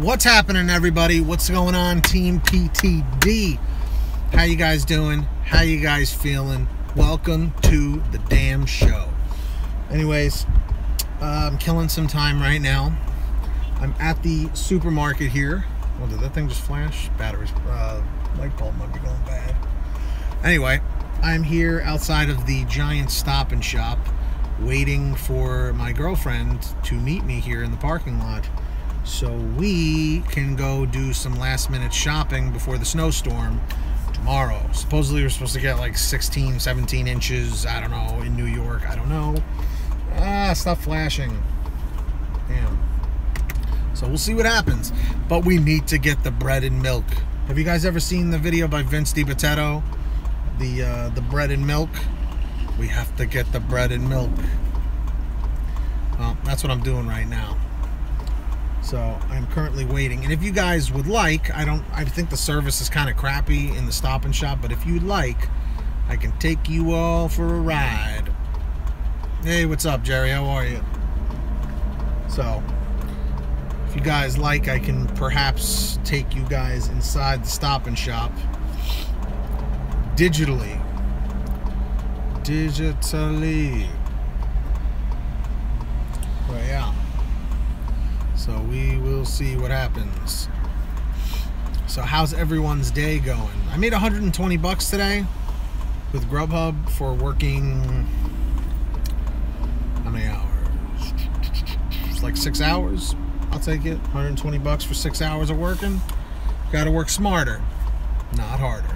What's happening, everybody? What's going on, Team PTD? How you guys doing? How you guys feeling? Welcome to the damn show. Anyways, I'm killing some time right now. I'm at the supermarket here. Oh, did that thing just flash? Batteries, light bulb might be going bad. Anyway, I'm here outside of the giant Stop and Shop, waiting for my girlfriend to meet me here in the parking lot, so we can go do some last minute shopping before the snowstorm tomorrow. Supposedly we're supposed to get like 16, 17 inches, I don't know, in New York, I don't know. Stop flashing. Damn. So we'll see what happens. But we need to get the bread and milk. Have you guys ever seen the video by Vince DiBattista? The bread and milk? We have to get the bread and milk. Well, that's what I'm doing right now. So I'm currently waiting. And if you guys would like, I think the service is kind of crappy in the Stop and Shop, but if you'd like, I can take you all for a ride. Hey, what's up, Jerry? How are you? So, if you guys like, I can perhaps take you guys inside the Stop and Shop digitally. Well, yeah. So we will see what happens. So how's everyone's day going? I made 120 bucks today with Grubhub for working, how many hours? It's like 6 hours. I'll take it. 120 bucks for 6 hours of working. Gotta work smarter, not harder.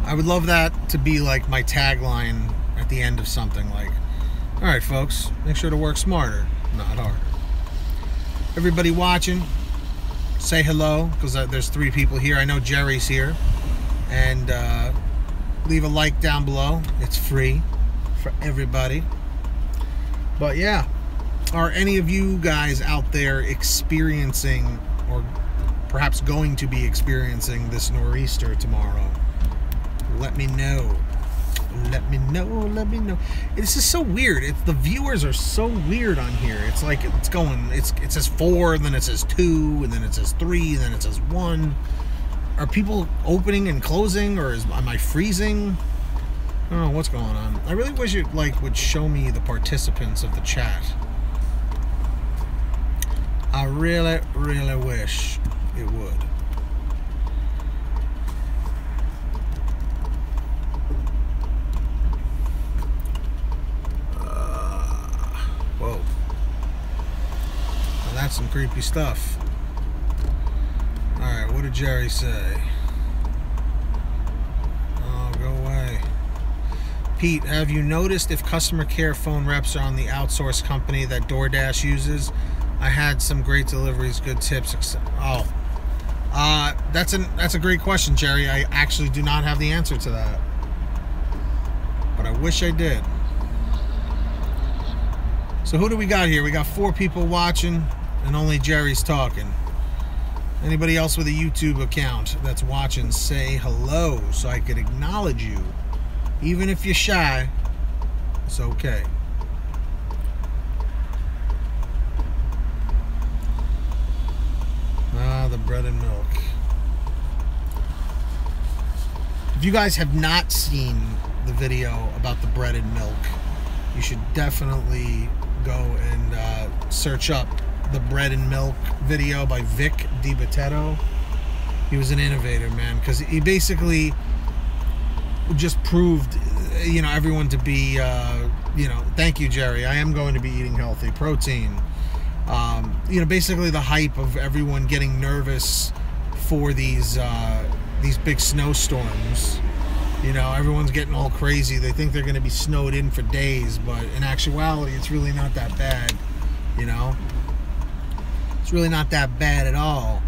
I would love that to be like my tagline at the end of something, like, all right, folks, make sure to work smarter, not harder. Everybody watching, say hello, because there's 3 people here. I know Jerry's here. And leave a like down below. It's free for everybody. But yeah, are any of you guys out there experiencing, or perhaps going to be experiencing, this nor'easter tomorrow? Let me know. Let me know. Let me know. This is so weird. The viewers are so weird on here. It's like it's going. It says 4, and then it says 2, and then it says 3, and then it says 1. Are people opening and closing, or am I freezing? I don't know what's going on. I really wish it would show me the participants of the chat. I really, really wish it would. Whoa. Well, that's some creepy stuff. Alright, what did Jerry say? Oh, go away. Pete, have you noticed if customer care phone reps are on the outsourced company that DoorDash uses? I had some great deliveries, good tips. Oh. That's a great question, Jerry. I actually do not have the answer to that. But I wish I did. So who do we got here? We got 4 people watching, and only Jerry's talking. Anybody else with a YouTube account that's watching, say hello so I could acknowledge you. Even if you're shy, it's okay. The bread and milk. If you guys have not seen the video about the bread and milk, you should definitely go and search up the bread and milk video by Vic DiBattista. He was an innovator, man, because he basically just proved, everyone to be, thank you, Jerry. I am going to be eating healthy. Protein. Basically the hype of everyone getting nervous for these big snowstorms. Everyone's getting all crazy. They think they're going to be snowed in for days, but in actuality, it's really not that bad. It's really not that bad at all.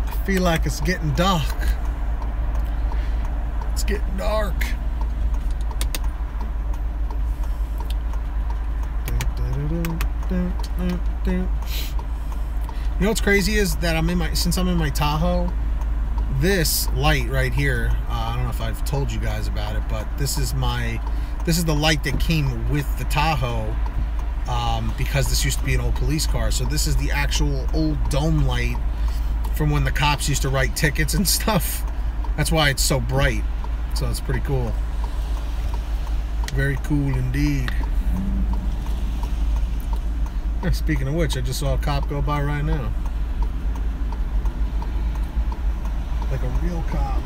I feel like it's getting dark. It's getting dark. You know what's crazy is that since I'm in my Tahoe, this light right here, I don't know if I've told you guys about it, but this is the light that came with the Tahoe, because this used to be an old police car. So this is the actual old dome light from when the cops used to write tickets and stuff. That's why it's so bright. So it's pretty cool. Very cool indeed. Speaking of which, I just saw a cop go by right now. Like a real cop.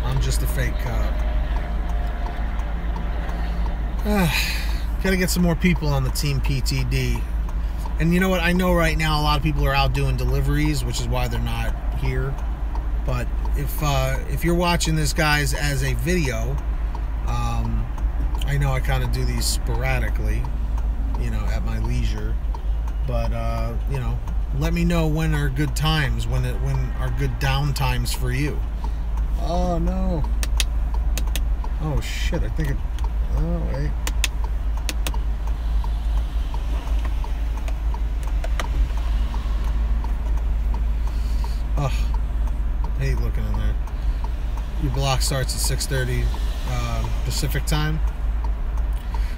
I'm just a fake cop. Gotta get some more people on the Team PTD. And you know what? I know right now a lot of people are out doing deliveries, which is why they're not here. But if you're watching this, guys, as a video, I know I kind of do these sporadically, you know, at my leisure. But you know, let me know when are good times, when are good down times for you. Oh no! Oh shit! I think it. Oh wait. Oh, I hate looking in there. Your block starts at 6:30 Pacific time.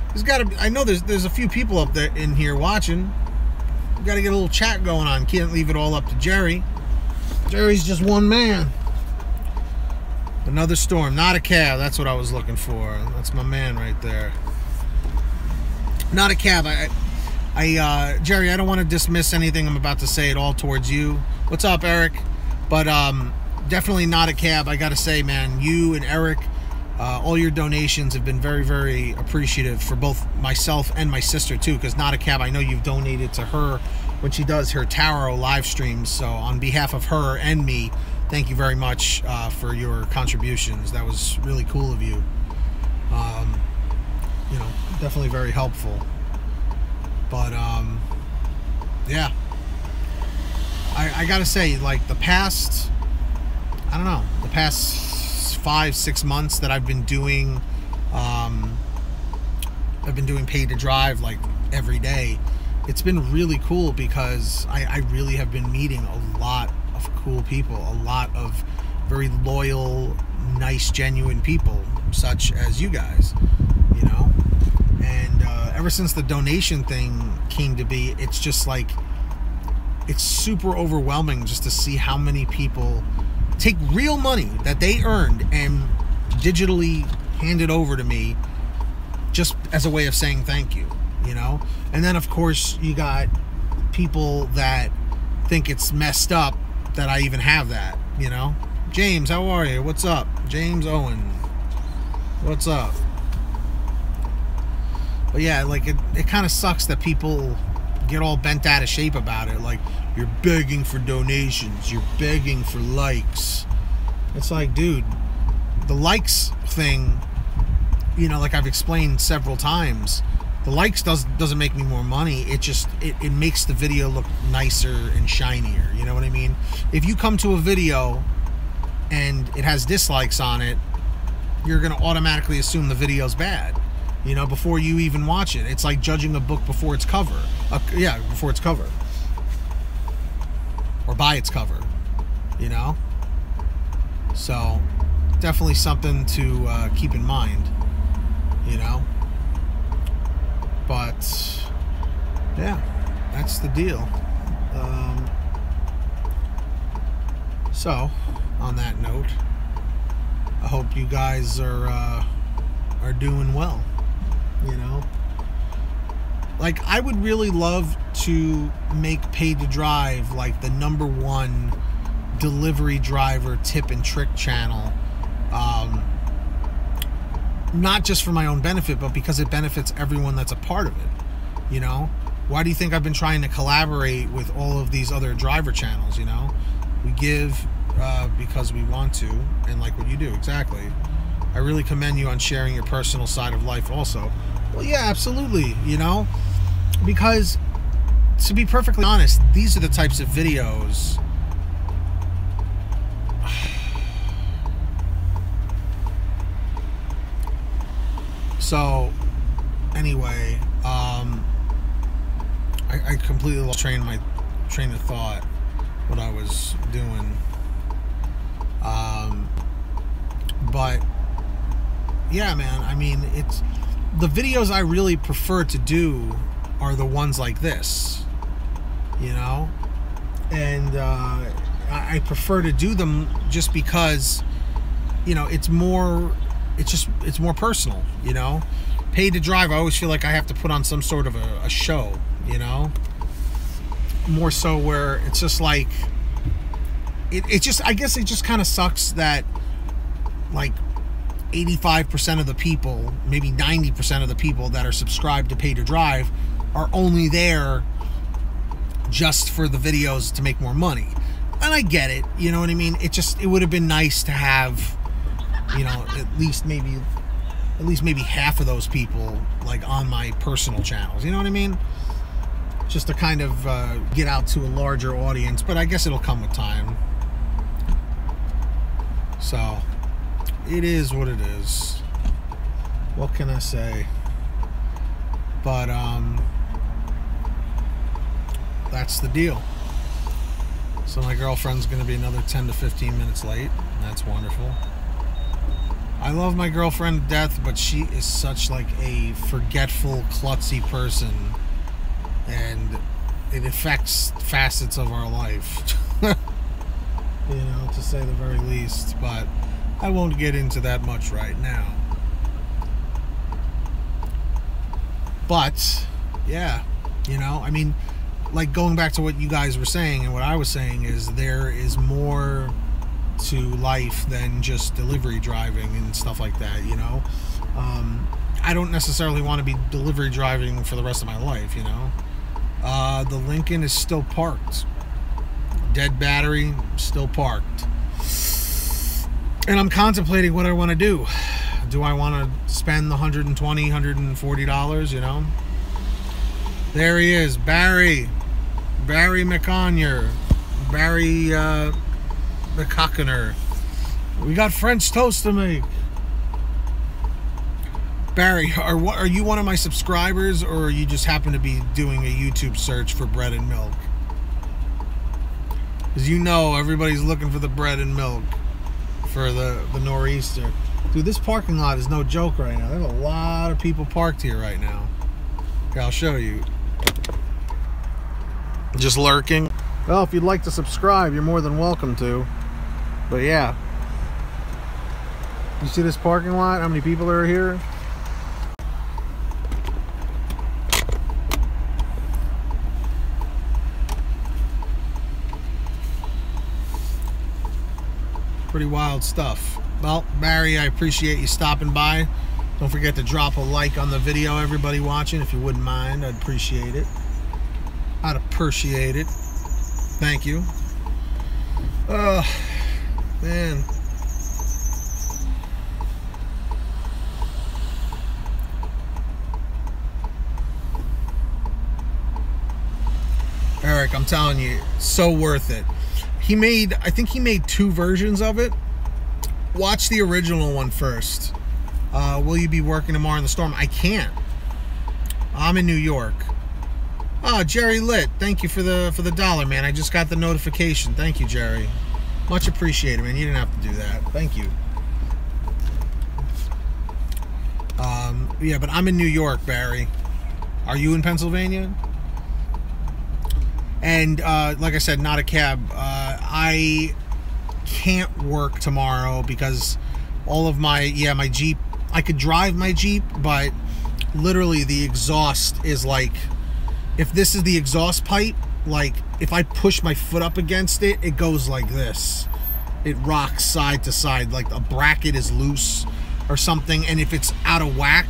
There's got to be. I know there's a few people up there in here watching. We got to get a little chat going on. Can't leave it all up to Jerry. Jerry's just one man. Another storm, not a cab. That's what I was looking for. That's my man right there. Not a cab. Jerry, I don't want to dismiss anything I'm about to say at all towards you. What's up, Eric? But definitely not a cab. I gotta say, man, you and Eric, all your donations have been very, very appreciative for both myself and my sister too. Because not a cab, I know you've donated to her when she does her tarot live streams. So on behalf of her and me, thank you very much for your contributions. That was really cool of you. You know, definitely very helpful. But yeah, I gotta say, like the past, I don't know, the past 5-6 months that I've been doing paid to drive like every day. It's been really cool because I really have been meeting a lot of cool people, a lot of very loyal, nice, genuine people, such as you guys, you know. And ever since the donation thing came to be, it's just like, it's super overwhelming just to see how many people take real money that they earned and digitally hand it over to me just as a way of saying thank you, you know. And then of course you got people that think it's messed up that I even have that, you know. James, how are you? What's up? James Owen, what's up? But yeah, like it kind of sucks that people get all bent out of shape about it. Like, you're begging for donations, you're begging for likes. It's like, dude, the likes thing, you know, like I've explained several times, the likes doesn't make me more money. It just it makes the video look nicer and shinier. You know what I mean? If you come to a video and it has dislikes on it, you're gonna automatically assume the video's bad, you know, before you even watch it. It's like judging a book before its cover. Yeah, before its cover, or by its cover, you know. So definitely something to keep in mind, you know. But yeah, that's the deal. So on that note, I hope you guys are doing well, you know. Like, I would really love to make Pay to Drive like the #1 delivery driver tip and trick channel, not just for my own benefit, but because it benefits everyone that's a part of it, you know. Why do you think I've been trying to collaborate with all of these other driver channels, you know? We give because we want to, and like what you do, exactly. I really commend you on sharing your personal side of life also. Well, yeah, absolutely, you know, because to be perfectly honest, these are the types of videos so anyway, I completely lost train of thought. what I was doing. But yeah, man, I mean, it's the videos I really prefer to do are the ones like this, you know, and I prefer to do them just because, you know, it's more personal, you know. Paid to drive, I always feel like I have to put on some sort of a show, you know, more so where it's just like it just, I guess it just kind of sucks that like 85% of the people, maybe 90% of the people that are subscribed to Pay to Drive are only there just for the videos to make more money. And I get it, you know what I mean? It would have been nice to have, you know, at least maybe half of those people like on my personal channels, you know what I mean? Just to kind of get out to a larger audience, but I guess it'll come with time. So it is what it is. What can I say? But that's the deal. So my girlfriend's gonna be another 10 to 15 minutes late. That's wonderful. I love my girlfriend to death, but she is such like a forgetful, klutzy person, and it affects facets of our life. You know, to say the very least, but I won't get into that much right now. But yeah, you know, I mean, like going back to what you guys were saying and what I was saying is there is more to life than just delivery driving and stuff like that, you know. I don't necessarily want to be delivery driving for the rest of my life, you know. The Lincoln is still parked. Dead battery, still parked. And I'm contemplating what I want to do. Do I want to spend the $120, $140, you know? There he is, Barry McConyer. Barry McCockiner. We got French toast to make. Barry, are you one of my subscribers, or you just happen to be doing a YouTube search for bread and milk? Because you know everybody's looking for the bread and milk for the nor'easter. Dude, this parking lot is no joke right now. There's a lot of people parked here right now. Okay, I'll show you. Just lurking. Well, if you'd like to subscribe, you're more than welcome to. But yeah. You see this parking lot? How many people are here? Pretty wild stuff. Well, Barry, I appreciate you stopping by. Don't forget to drop a like on the video, everybody watching, if you wouldn't mind. I'd appreciate it. I'd appreciate it. Thank you. Man. Eric, I'm telling you, so worth it. I think he made 2 versions of it. Watch the original one first. Will you be working tomorrow in the storm? I can't. I'm in New York. Oh, Jerry Litt, thank you for the dollar, man. I just got the notification. Thank you, Jerry. Much appreciated, man. You didn't have to do that. Thank you. Yeah, but I'm in New York, Barry. Are you in Pennsylvania? And like I said, not a cab. I can't work tomorrow because all of my Jeep, I could drive my Jeep, but literally the exhaust is like, if this is the exhaust pipe, like if I push my foot up against it, it goes like this. It rocks side to side, like a bracket is loose or something, and if it's out of whack,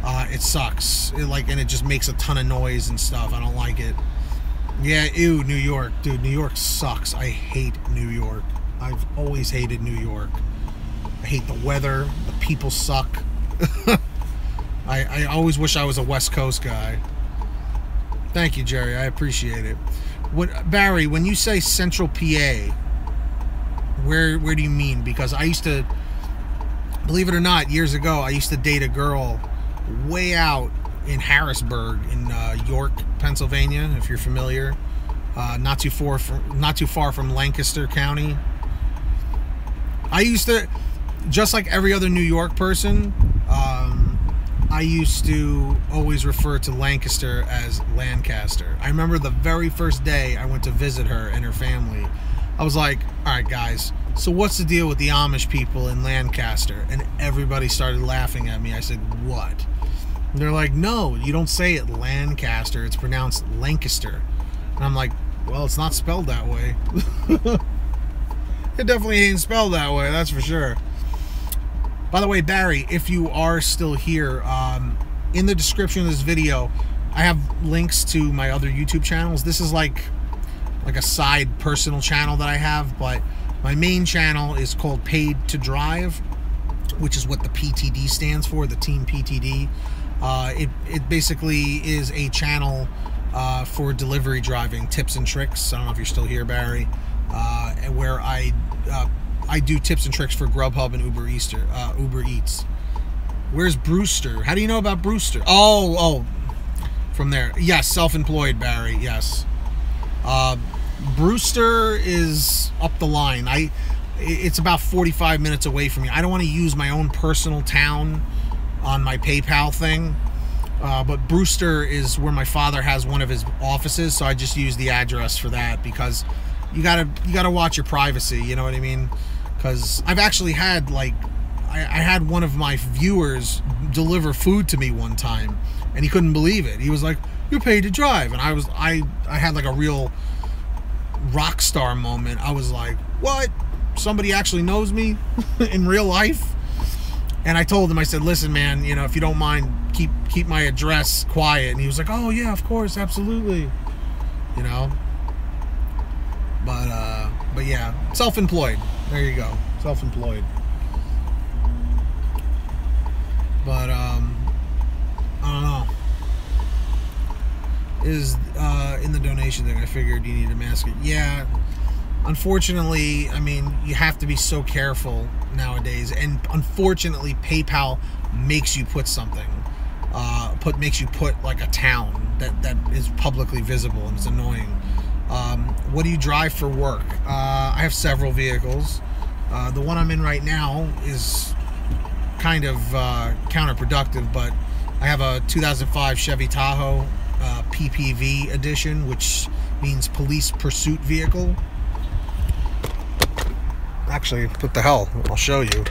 it sucks. And it just makes a ton of noise and stuff. I don't like it. Yeah, ew, New York. Dude, New York sucks. I hate New York. I've always hated New York. I hate the weather. The people suck. I always wish I was a West Coast guy. Thank you, Jerry. I appreciate it. Barry, when you say Central PA, where do you mean? Because I used to, believe it or not, years ago, I used to date a girl way out in Harrisburg in York, Pennsylvania, if you're familiar. not too far from Lancaster County. I used to, just like every other New York person, I used to always refer to Lancaster as Lancaster. I remember the very first day I went to visit her and her family, I was like, all right guys, so what's the deal with the Amish people in Lancaster? And everybody started laughing at me. I said, what? And they're like, no, you don't say it Lancaster, it's pronounced Lancaster. And I'm like, well, it's not spelled that way. It definitely ain't spelled that way, that's for sure. By the way, Barry, if you are still here, in the description of this video, I have links to my other YouTube channels. This is like a side personal channel that I have, but my main channel is called Paid to Drive, which is what the PTD stands for, the Team PTD. It basically is a channel for delivery driving tips and tricks. I don't know if you're still here, Barry, where I do tips and tricks for Grubhub and Uber Eats. Where's Brewster? How do you know about Brewster? Oh, from there. Yes, self-employed, Barry. Yes. Brewster is up the line. It's about 45 minutes away from me. I don't want to use my own personal town on my PayPal thing, but Brewster is where my father has one of his offices, so I just use the address for that, because you gotta watch your privacy, you know what I mean? Because I've actually had, like, I had one of my viewers deliver food to me one time, and he couldn't believe it. He was like, "You're paid to drive," and I had like a real rock star moment. I was like, what? Somebody actually knows me in real life? And I told him, I said, listen, man, you know, if you don't mind, keep my address quiet. And he was like, oh yeah, of course, absolutely. You know? But yeah, self-employed. There you go. Self-employed. But I don't know. Is in the donation thing, I figured you need to mask it. Yeah, unfortunately, I mean, you have to be so careful nowadays, and unfortunately PayPal makes you put something, makes you put like a town that is publicly visible, and it's annoying. What do you drive for work? I have several vehicles. The one I'm in right now is kind of counterproductive, but I have a 2005 Chevy Tahoe PPV edition, which means police pursuit vehicle. Actually, what the hell? I'll show you.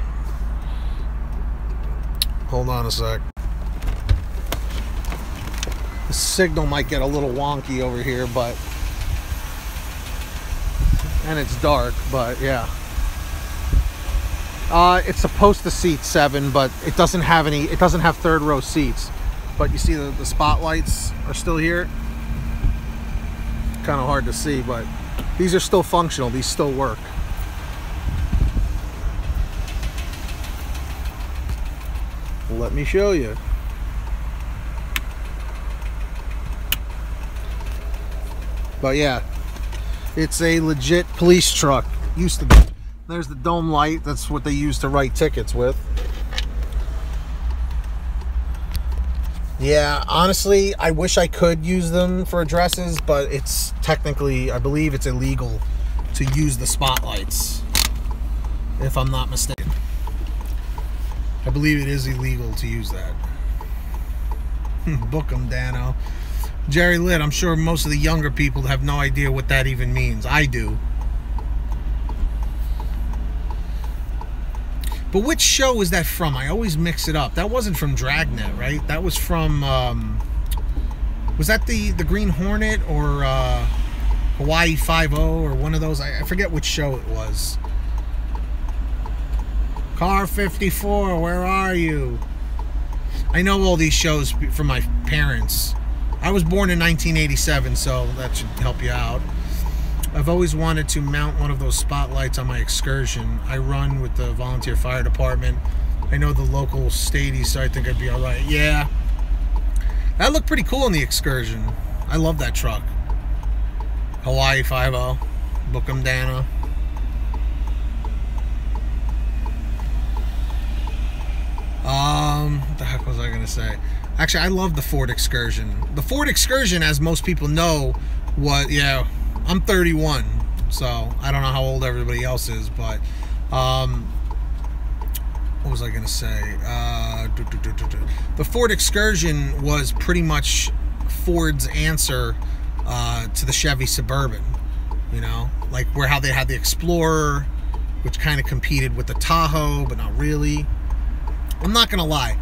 Hold on a sec. The signal might get a little wonky over here, but, and it's dark, but yeah. It's supposed to seat 7, but it doesn't have any. It doesn't have third row seats. But you see the spotlights are still here. Kind of hard to see, but these are still functional. These still work. Let me show you. But yeah, it's a legit police truck. Used to be. There's the dome light. That's what they used to write tickets with. Yeah, honestly, I wish I could use them for addresses, but it's technically, I believe it's illegal to use the spotlights, if I'm not mistaken. I believe it is illegal to use that. Book 'em, Dano. Jerry Litt, I'm sure most of the younger people have no idea what that even means. I do. But which show is that from? I always mix it up. That wasn't from Dragnet, right? That was from, was that the Green Hornet or Hawaii 5-0 or one of those? I forget which show it was. Car 54, where are you? I know all these shows from my parents. I was born in 1987, so that should help you out. I've always wanted to mount one of those spotlights on my excursion. I run with the volunteer fire department. I know the local statey, so I think I'd be all right. Yeah, that looked pretty cool on the excursion. I love that truck. Hawaii 5-0, Book 'em, Dana. What the heck was I gonna say? Actually, I love the Ford Excursion. The Ford Excursion, as most people know, was, yeah, I'm 31, so I don't know how old everybody else is, but what was I gonna say? The Ford Excursion was pretty much Ford's answer to the Chevy Suburban. You know, like how they had the Explorer, which kind of competed with the Tahoe, but not really. I'm not gonna lie,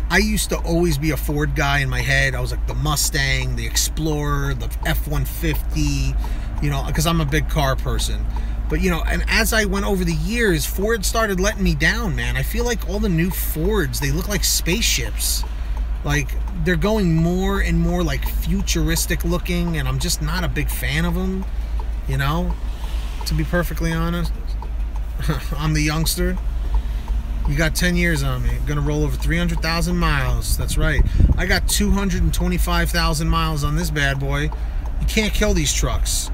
I used to always be a Ford guy in my head. I was like the Mustang, the Explorer, the F-150, you know, because I'm a big car person. But, you know, and as I went over the years, Ford started letting me down, man. I feel like all the new Fords, they look like spaceships. Like, they're going more and more like futuristic looking, and I'm just not a big fan of them, you know, to be perfectly honest. I'm the youngster. You got 10 years on me. I'm gonna roll over 300,000 miles. That's right. I got 225,000 miles on this bad boy. You can't kill these trucks.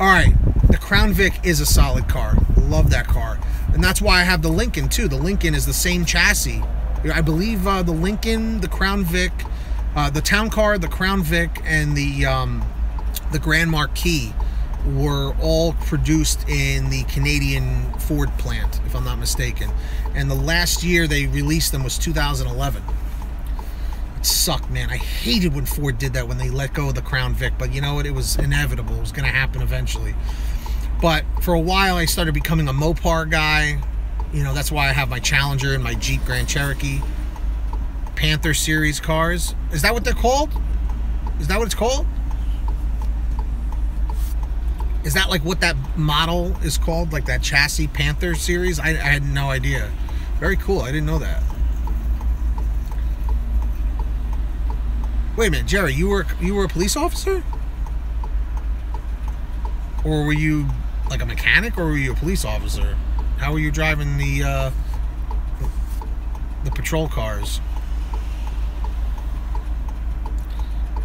All right, the Crown Vic is a solid car. Love that car, and that's why I have the Lincoln too. The Lincoln is the same chassis. I believe the Lincoln, the Crown Vic, the Town Car, the Crown Vic, and the Grand Marquis were all produced in the Canadian Ford plant, if I'm not mistaken. And the last year they released them was 2011. It sucked, man. I hated when Ford did that, when they let go of the Crown Vic. But you know what? It was inevitable. It was going to happen eventually. But for a while, I started becoming a Mopar guy. You know, that's why I have my Challenger and my Jeep Grand Cherokee. Panther Series cars. Is that what they're called? Is that what it's called? Is that like what that model is called? Like that chassis, Panther Series? I had no idea. Very cool. I didn't know that. Wait a minute, Jerry, you were a police officer? Or were you like a mechanic, or were you a police officer? How were you driving the patrol cars?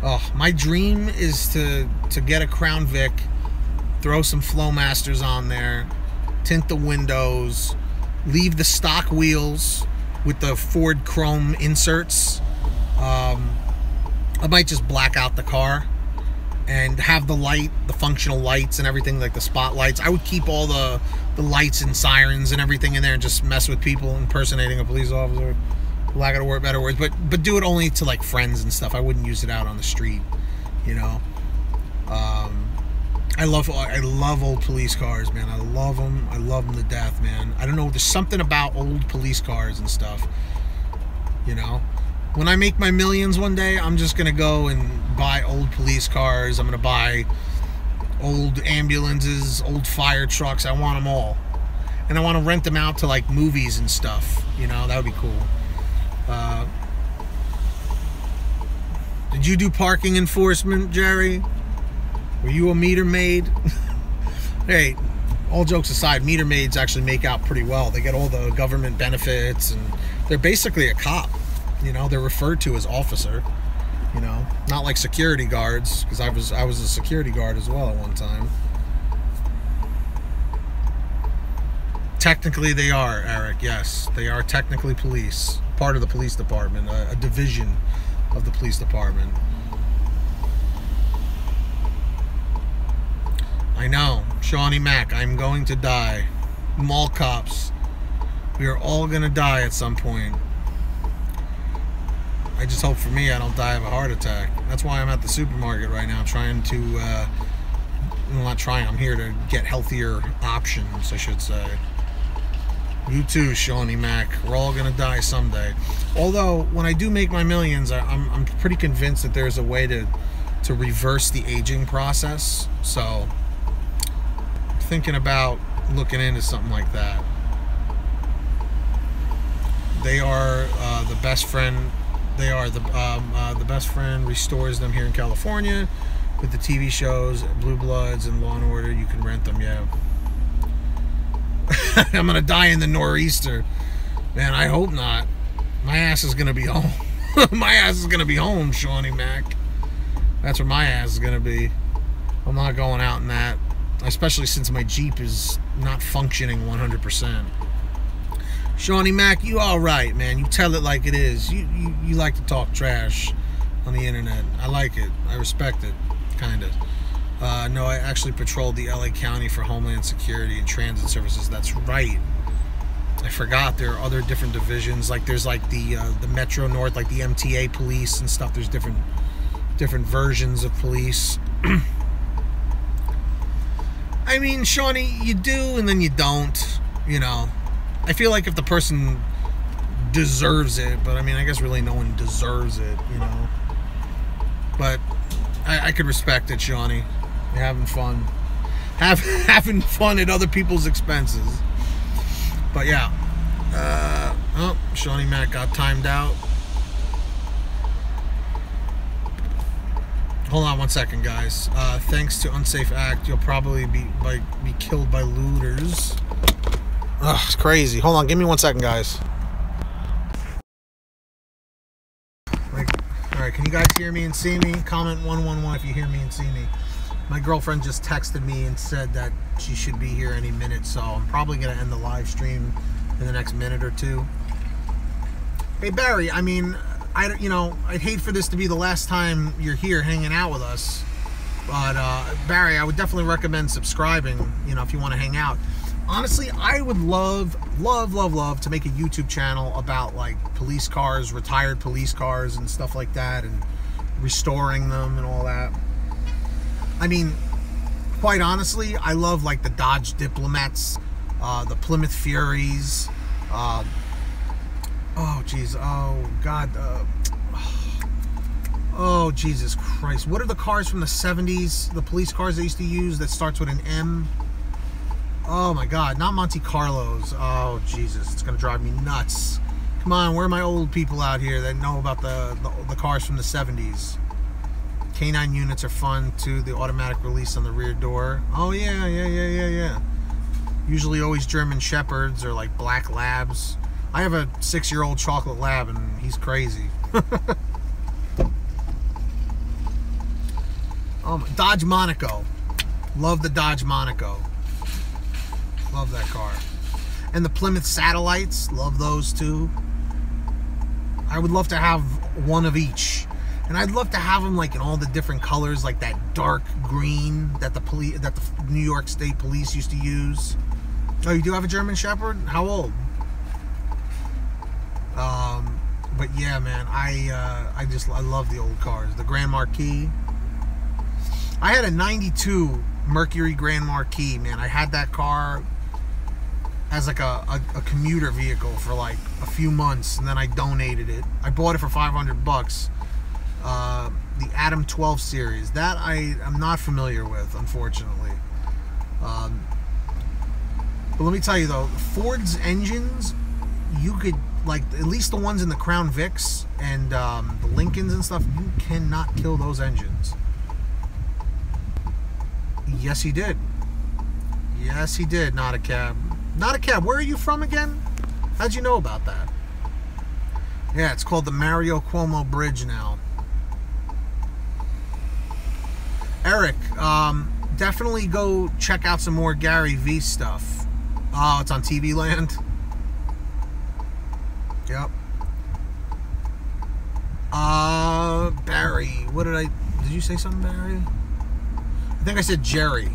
Oh, my dream is to get a Crown Vic, throw some Flowmasters on there, tint the windows, leave the stock wheels with the Ford chrome inserts. I might just black out the car and have the functional lights and everything, like the spotlights. I would keep all the lights and sirens and everything in there and just mess with people impersonating a police officer. Lack of better words, but do it only to like friends and stuff. I wouldn't use it out on the street, you know. I love old police cars, man. I love them to death, man. I don't know, there's something about old police cars and stuff, you know. When I make my millions one day, I'm just gonna go and buy old police cars. I'm gonna buy old ambulances, old fire trucks. I want them all, and I want to rent them out to like movies and stuff, you know. That would be cool. Did you do parking enforcement, Jerry? Were you a meter maid? Hey, all jokes aside, meter maids actually make out pretty well. They get all the government benefits, and they're basically a cop. You know, they're referred to as officer. You know, not like security guards, because I was a security guard as well at one time. Technically, they are, Eric. Yes, they are technically police, part of the police department, a division of the police department. I know, Shawnee Mac, I'm going to die. Mall cops, we are all gonna die at some point. I just hope for me I don't die of a heart attack. That's why I'm at the supermarket right now, trying to, well, not trying, I'm here to get healthier options, I should say. You too, Shawnee Mac. We're all gonna die someday. Although, when I do make my millions, I'm pretty convinced that there's a way to reverse the aging process. So, thinking about looking into something like that. They are the best friend. They are the best friend restores them here in California with the TV shows Blue Bloods and Law and Order. You can rent them, yeah. I'm gonna die in the nor'easter, man. I hope not. My ass is gonna be home. My ass is gonna be home, Shawnee Mac. That's where my ass is gonna be. I'm not going out in that, especially since my Jeep is not functioning 100%. Shawnee Mac, you all right, man. You tell it like it is. You like to talk trash on the internet. I like it. I respect it, kind of. No, I actually patrolled the LA County for Homeland Security and Transit Services. That's right. I forgot there are other different divisions. Like there's like the Metro North, like the MTA police and stuff. There's different versions of police. I mean, Shawnee, you do and then you don't. You know, I feel like if the person deserves it, but I mean, I guess really no one deserves it. You know, but I could respect it, Shawnee. You're having fun. Having fun at other people's expenses. But yeah. Oh, Shawnee Mac got timed out. Hold on 1 second, guys. Thanks to Unsafe Act, you'll probably be killed by looters. Ugh, it's crazy. Hold on, give me 1 second, guys. Alright, can you guys hear me and see me? Comment 111 if you hear me and see me. My girlfriend just texted me and said that she should be here any minute, so I'm probably going to end the live stream in the next minute or two. Hey, Barry, I mean, I'd hate for this to be the last time you're here hanging out with us, but Barry, I would definitely recommend subscribing, you know, if you want to hang out. Honestly, I would love to make a YouTube channel about, like, police cars, retired police cars and stuff like that, and restoring them and all that. I mean, quite honestly, I love, like, the Dodge Diplomats, the Plymouth Furies, oh, jeez, oh, God, oh, Jesus Christ. What are the cars from the 70s, the police cars they used to use that starts with an M? Oh, my God, not Monte Carlos. Oh, Jesus, it's going to drive me nuts. Come on, where are my old people out here that know about the cars from the 70s? K9 units are fun too. The automatic release on the rear door. Oh yeah. Usually always German Shepherds or like black labs. I have a 6-year-old chocolate lab and he's crazy. Dodge Monaco. Love the Dodge Monaco. Love that car. And the Plymouth Satellites. Love those too. I would love to have one of each. And I'd love to have them like in all the different colors, like that dark green that the New York State Police used to use. Oh, you do have a German Shepherd? How old? But yeah, man, I love the old cars. The Grand Marquis. I had a '92 Mercury Grand Marquis, man. I had that car as like a commuter vehicle for like a few months, and then I donated it. I bought it for $500. The Adam 12 series that I am not familiar with, unfortunately. But let me tell you though, Ford's engines, you could, like, at least the ones in the Crown Vics and the Lincolns and stuff, you cannot kill those engines. Yes, he did. Yes, he did. Not a cab. Not a cab. Where are you from again? How'd you know about that? Yeah, it's called the Mario Cuomo Bridge now. Eric, definitely go check out some more Gary V stuff. Oh, it's on TV Land. Yep. Barry, did you say something, Barry? I think I said Jerry.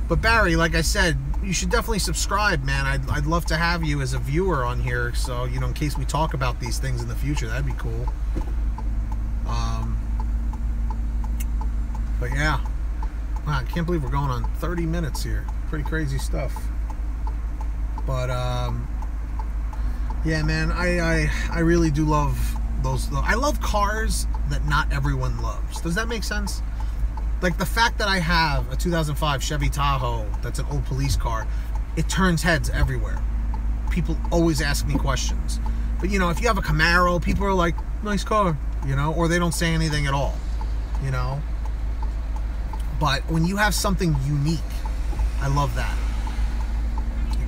But Barry, like I said, you should definitely subscribe, man. I'd love to have you as a viewer on here, so, you know, in case we talk about these things in the future, that'd be cool. But yeah, wow, I can't believe we're going on 30 minutes here. Pretty crazy stuff. But yeah, man, I really do love those. I love cars that not everyone loves. Does that make sense? Like the fact that I have a 2005 Chevy Tahoe that's an old police car, it turns heads everywhere. People always ask me questions. But you know, if you have a Camaro, people are like, nice car, you know, or they don't say anything at all, you know. But when you have something unique, I love that.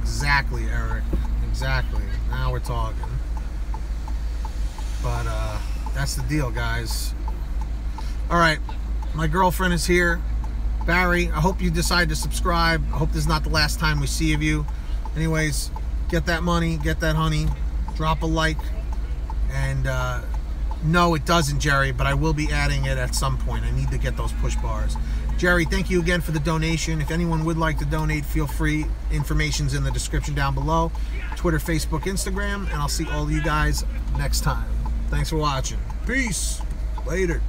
Exactly, Eric. Exactly. Now we're talking. But that's the deal, guys. All right. My girlfriend is here. Barry, I hope you decide to subscribe. I hope this is not the last time we see of you. Anyways, get that money, get that honey, drop a like. And no, it doesn't, Jerry, but I will be adding it at some point. I need to get those push bars. Jerry, thank you again for the donation. If anyone would like to donate, feel free. Information's in the description down below. Twitter, Facebook, Instagram, and I'll see all of you guys next time. Thanks for watching. Peace. Later.